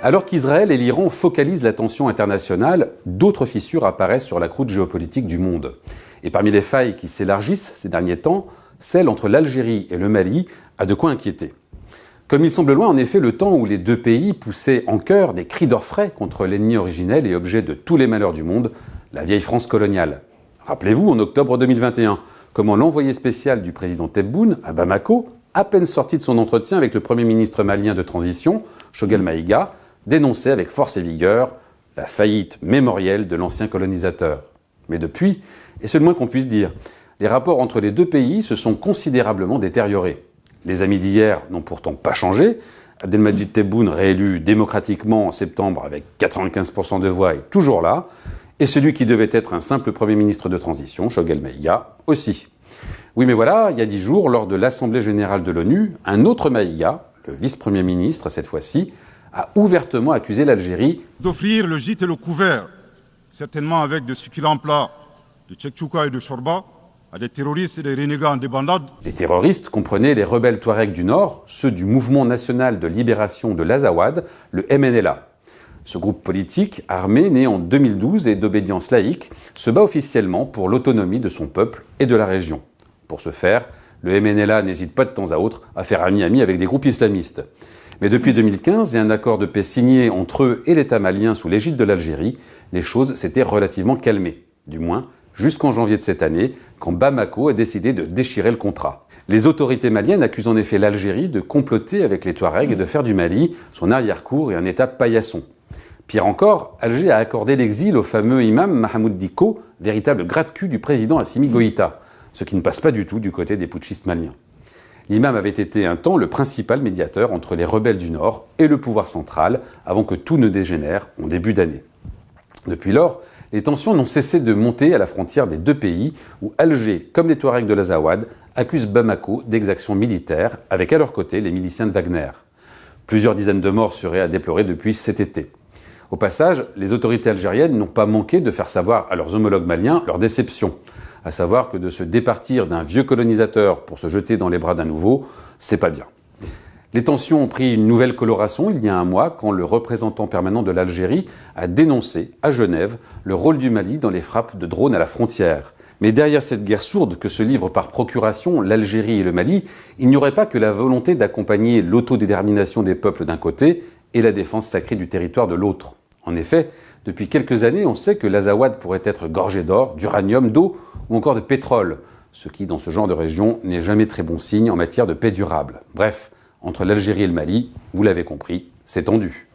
Alors qu'Israël et l'Iran focalisent l'attention internationale, d'autres fissures apparaissent sur la croûte géopolitique du monde. Et parmi les failles qui s'élargissent ces derniers temps, celle entre l'Algérie et le Mali a de quoi inquiéter. Comme il semble loin en effet le temps où les deux pays poussaient en chœur des cris d'orfraie contre l'ennemi originel et objet de tous les malheurs du monde, la vieille France coloniale. Rappelez-vous, en octobre 2021, comment l'envoyé spécial du président Tebboune à Bamako, à peine sorti de son entretien avec le Premier ministre malien de transition, Choguel Maïga, dénonçait avec force et vigueur la faillite mémorielle de l'ancien colonisateur. Mais depuis, et c'est le moins qu'on puisse dire, les rapports entre les deux pays se sont considérablement détériorés. Les amis d'hier n'ont pourtant pas changé. Abdelmadjid Tebboune, réélu démocratiquement en septembre avec 95% de voix, est toujours là. Et celui qui devait être un simple Premier ministre de transition, Choguel Maïga, aussi. Oui, mais voilà, il y a 10 jours, lors de l'Assemblée générale de l'ONU, un autre Maïga, le vice-premier ministre cette fois-ci, a ouvertement accusé l'Algérie d'offrir le gîte et le couvert, certainement avec de succulents plats de tchèque-tchouka et de chorba, à des terroristes et des renégats en débandade. Les terroristes comprenaient les rebelles touaregs du Nord, ceux du Mouvement national de libération de l'Azawad, le MNLA. Ce groupe politique, armé, né en 2012 et d'obédience laïque, se bat officiellement pour l'autonomie de son peuple et de la région. Pour ce faire, le MNLA n'hésite pas de temps à autre à faire ami-ami avec des groupes islamistes. Mais depuis 2015 et un accord de paix signé entre eux et l'État malien sous l'égide de l'Algérie, les choses s'étaient relativement calmées. Du moins, jusqu'en janvier de cette année, quand Bamako a décidé de déchirer le contrat. Les autorités maliennes accusent en effet l'Algérie de comploter avec les Touaregs et de faire du Mali son arrière-cour et un État paillasson. Pire encore, Alger a accordé l'exil au fameux imam Mahamoud Dicko, véritable gratte-cul du président Assimi Goïta, ce qui ne passe pas du tout du côté des putschistes maliens. L'imam avait été un temps le principal médiateur entre les rebelles du Nord et le pouvoir central, avant que tout ne dégénère en début d'année. Depuis lors, les tensions n'ont cessé de monter à la frontière des deux pays, où Alger, comme les Touaregs de l'Azawad, accusent Bamako d'exactions militaires, avec à leur côté les miliciens de Wagner. Plusieurs dizaines de morts seraient à déplorer depuis cet été. Au passage, les autorités algériennes n'ont pas manqué de faire savoir à leurs homologues maliens leur déception, à savoir que de se départir d'un vieux colonisateur pour se jeter dans les bras d'un nouveau, c'est pas bien. Les tensions ont pris une nouvelle coloration il y a un mois quand le représentant permanent de l'Algérie a dénoncé à Genève le rôle du Mali dans les frappes de drones à la frontière. Mais derrière cette guerre sourde que se livrent par procuration l'Algérie et le Mali, il n'y aurait pas que la volonté d'accompagner l'autodétermination des peuples d'un côté et la défense sacrée du territoire de l'autre. En effet, depuis quelques années, on sait que l'Azawad pourrait être gorgé d'or, d'uranium, d'eau ou encore de pétrole, ce qui, dans ce genre de région, n'est jamais très bon signe en matière de paix durable. Bref, entre l'Algérie et le Mali, vous l'avez compris, c'est tendu.